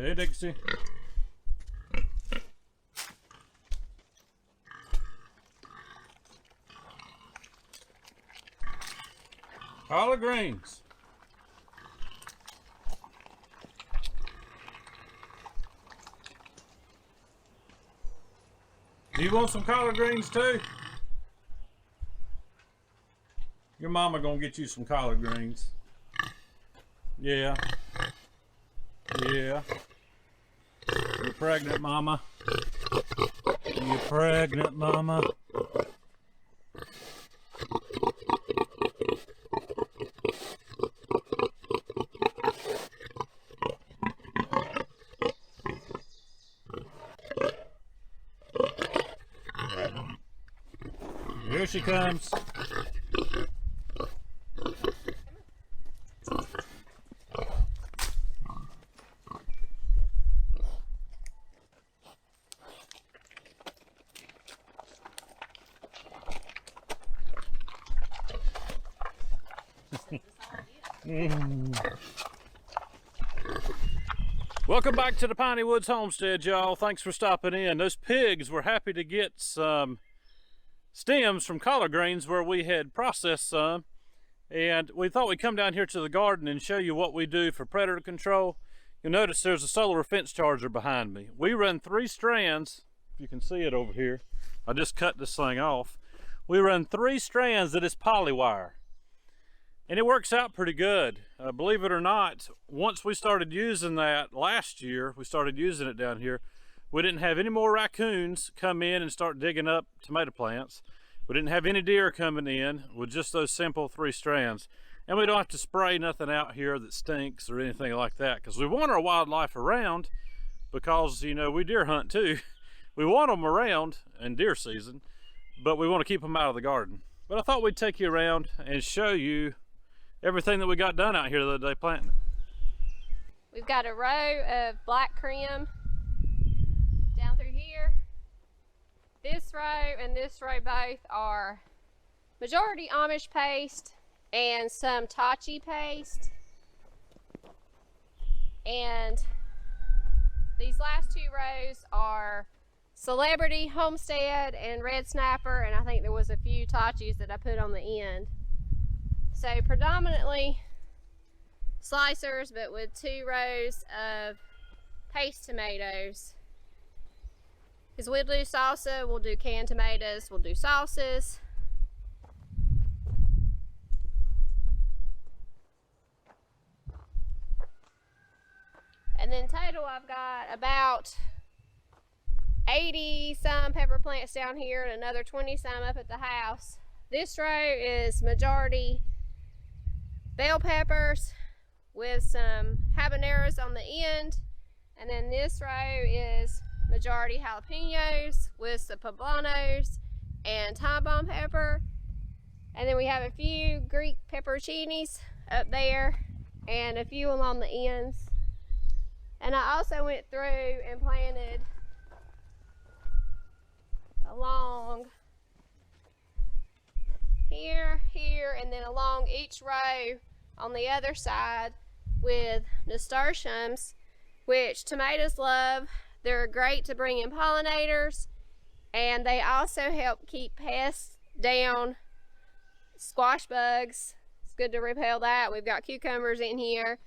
Hey, Dixie. Collard greens. Do you want some collard greens too? Your mama gonna get you some collard greens. Yeah. Yeah. You're pregnant, mama. You're pregnant, mama. Here she comes. Welcome back to the Piney Woods Homestead, y'all. Thanks for stopping in. Those pigs were happy to get some stems from collard greens where we had processed some, and we thought we'd come down here to the garden and show you what we do for predator control. You'll notice there's a solar fence charger behind me. We run 3 strands, if you can see it over here. I just cut this thing off. We run 3 strands of this polywire, and it works out pretty good. Believe it or not, once we started using that last year, we started using it down here, we didn't have any more raccoons come in and start digging up tomato plants. We didn't have any deer coming in with just those simple 3 strands. And we don't have to spray nothing out here that stinks or anything like that, because we want our wildlife around, because, you know, we deer hunt too. We want them around in deer season, but we want to keep them out of the garden. But I thought we'd take you around and show you everything that we got done out here the other day planting it. We've got a row of black creme down through here. This row and this row both are majority Amish paste and some Tachi paste. And these last 2 rows are Celebrity, Homestead, and Red Snapper, and I think there was a few Tachis that I put on the end. So predominantly slicers, but with 2 rows of paste tomatoes. Because we'll do salsa, we'll do canned tomatoes, we'll do sauces. And then total I've got about 80 some pepper plants down here and another 20 some up at the house. This row is majority bell peppers with some habaneros on the end, and then this row is majority jalapenos with some poblanos and time bomb pepper, and then we have a few Greek pepperoncinis up there and a few along the ends. And I also went through and planted along here, and then along each row on the other side with nasturtiums, which tomatoes love. They're great to bring in pollinators, and they also help keep pests down, squash bugs. It's good to repel that. We've got cucumbers in here,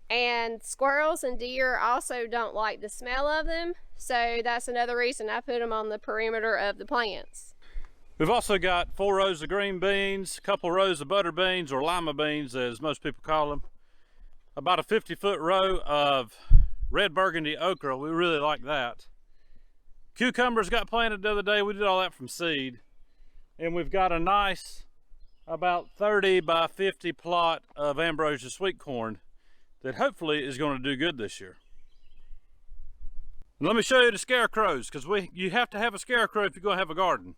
and squirrels and deer also don't like the smell of them, so that's another reason I put them on the perimeter of the plants. We've also got 4 rows of green beans, a couple rows of butter beans, or lima beans as most people call them, about a 50-foot row of red burgundy okra. We really like that. Cucumbers got planted the other day. We did all that from seed. And we've got a nice about 30 by 50 plot of ambrosia sweet corn that hopefully is going to do good this year. And let me show you the scarecrows, because you have to have a scarecrow if you're going to have a garden.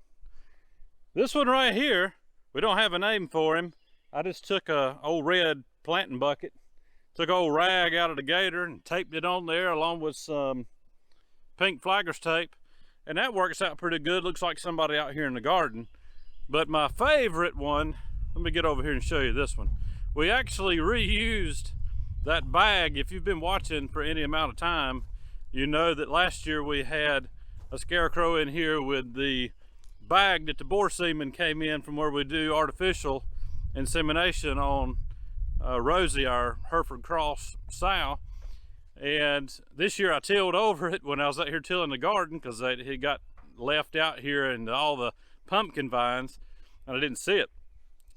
This one right here, we don't have a name for him. I just took a old red planting bucket, took an old rag out of the gator and taped it on there along with some pink flaggers tape, and that works out pretty good. Looks like somebody out here in the garden. But my favorite one, let me get over here and show you this one. We actually reused that bag, if you've been watching for any amount of time, you know that last year we had a scarecrow in here with the bag that the boar semen came in from where we do artificial insemination on Rosie, our Hereford Cross sow. And this year I tilled over it when I was out here tilling the garden, because he got left out here in all the pumpkin vines and I didn't see it.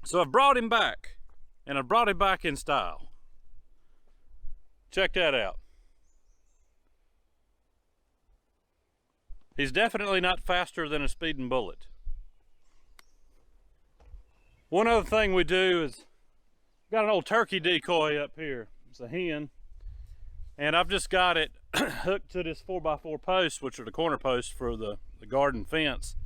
So I've brought him back, and I brought him back in style. Check that out. He's definitely not faster than a speeding bullet. One other thing we do is, got an old turkey decoy up here. It's a hen, and I've just got it hooked to this 4x4 post, which are the corner posts for the garden fence,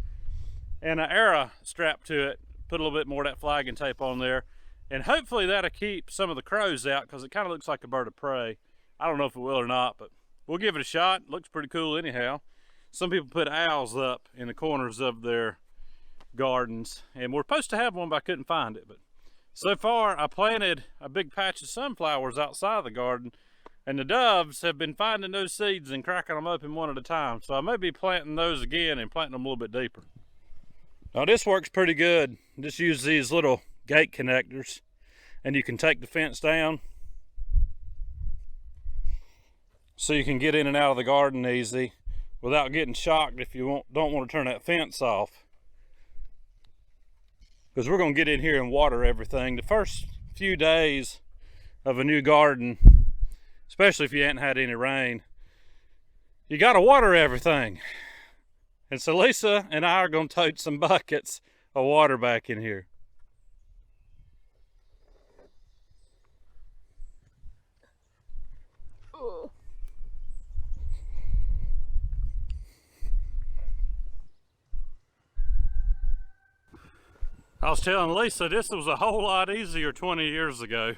and an arrow strapped to it. Put a little bit more of that flagging tape on there, and hopefully that'll keep some of the crows out, because it kind of looks like a bird of prey. I don't know if it will or not, but we'll give it a shot. It looks pretty cool anyhow. Some people put owls up in the corners of their gardens, and we're supposed to have one, but I couldn't find it. But so far I planted a big patch of sunflowers outside the garden, and the doves have been finding those seeds and cracking them open one at a time. So I may be planting those again and planting them a little bit deeper. Now this works pretty good. Just use these little gate connectors, and you can take the fence down so you can get in and out of the garden easy without getting shocked if you don't want to turn that fence off. Because we're going to get in here and water everything. The first few days of a new garden, especially if you hadn't had any rain, you got to water everything. And so Lisa and I are going to tote some buckets of water back in here. Ooh. I was telling Lisa this was a whole lot easier 20 years ago.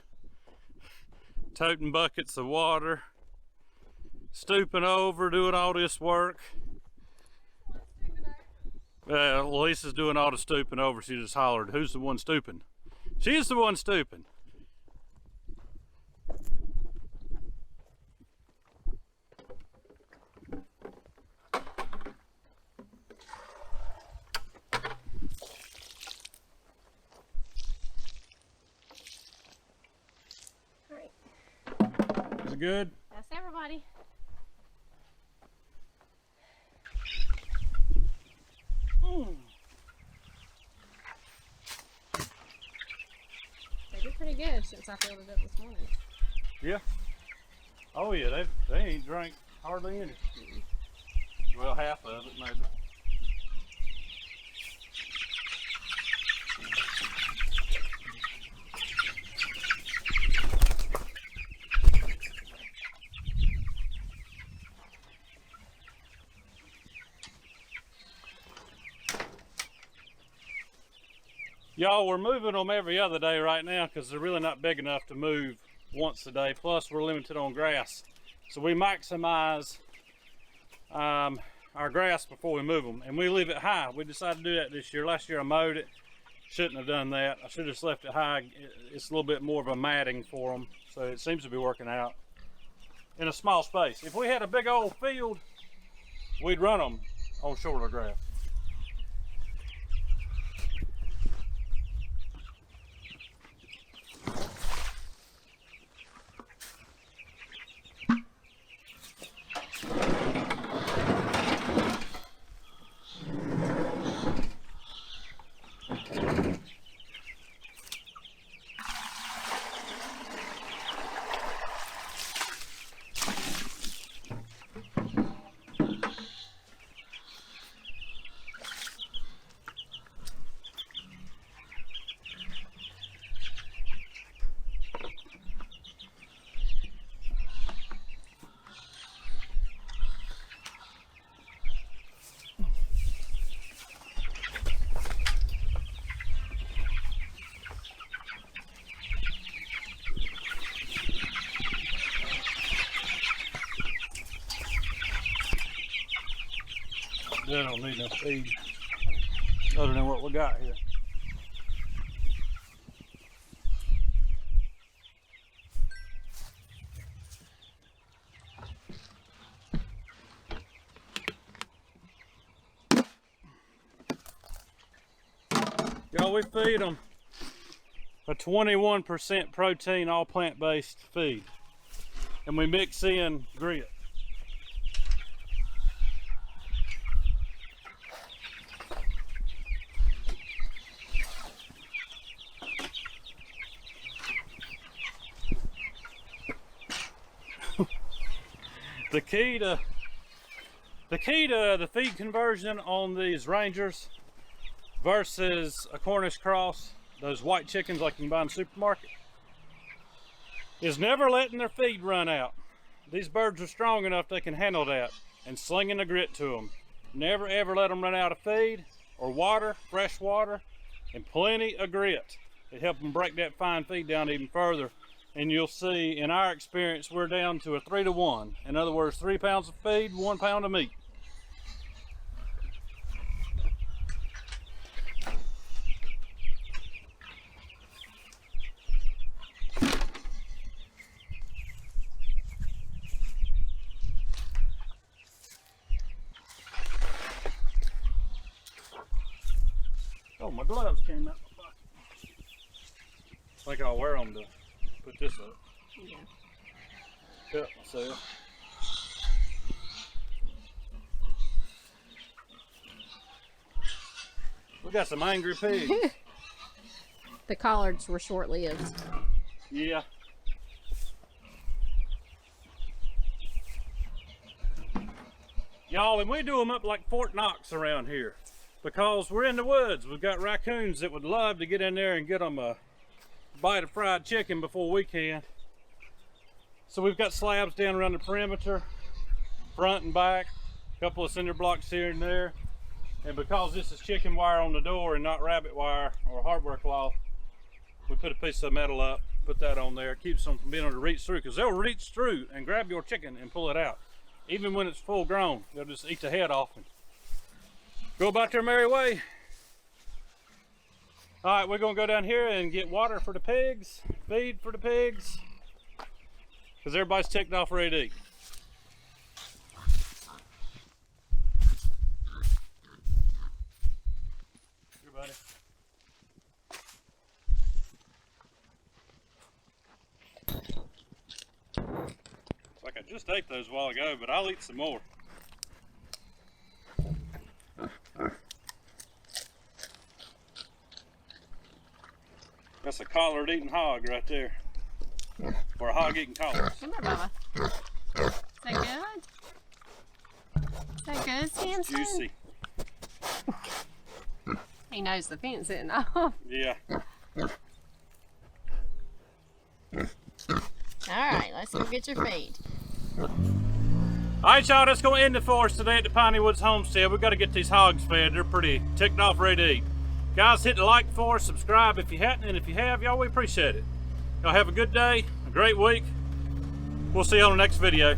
Toting buckets of water, stooping over, doing all this work. Lisa's doing all the stooping over. She just hollered, "Who's the one stooping?" She's the one stooping. All right. Is it good? That's everybody. They did pretty good since I filled it up this morning. Yeah. Oh yeah, they ain't drank hardly any. Well, half of it maybe. Y'all, we're moving them every other day right now because they're really not big enough to move once a day. Plus, we're limited on grass. So we maximize our grass before we move them. And we leave it high. We decided to do that this year. Last year I mowed it. Shouldn't have done that. I should have just left it high. It's a little bit more of a matting for them. So it seems to be working out in a small space. If we had a big old field, we'd run them on shorter grass. They don't need no feed other than what we got here. Y'all, we feed them a 21% protein, all plant-based feed. And we mix in grit. The key to the feed conversion on these Rangers versus a Cornish cross, those white chickens like you can buy in the supermarket, is never letting their feed run out. These birds are strong enough they can handle that, and slinging the grit to them. Never ever let them run out of feed or water, fresh water, and plenty of grit. It helps them break that fine feed down even further. And you'll see, in our experience, we're down to a 3-to-1. In other words, 3 pounds of feed, 1 pound of meat. Oh, my gloves came out my pocket. I think I'll wear them to put this up. Yeah. Cut myself. We got some angry pigs. The collards were short-lived. Yeah. Y'all, and we do them up like Fort Knox around here because we're in the woods. We've got raccoons that would love to get in there and get them a bite of fried chicken before we can. So we've got slabs down around the perimeter, front and back, a couple of cinder blocks here and there. And because this is chicken wire on the door and not rabbit wire or hardware cloth, we put a piece of metal up, put that on there. It keeps them from being able to reach through, because they'll reach through and grab your chicken and pull it out. Even when it's full grown, they'll just eat the head off and go about their merry way. All right, we're gonna go down here and get water for the pigs, feed for the pigs, because everybody's ticked off ready to eat. Here, buddy. It's like I just ate those a while ago, but I'll eat some more. That's a collared eating hog right there. Or a hog eating collard. Come here, Bubba. Is that good? Is that good, Samson? Juicy. He knows the fence isn't off. Yeah. Alright, let's go get your feed. Alright, y'all, that's going to end it for us today at the Piney Woods Homestead. We've got to get these hogs fed. They're pretty ticked off, ready to eat. Guys, hit the like for us, subscribe if you hadn't, and if you have, y'all, we appreciate it. Y'all have a good day, a great week. We'll see you on the next video.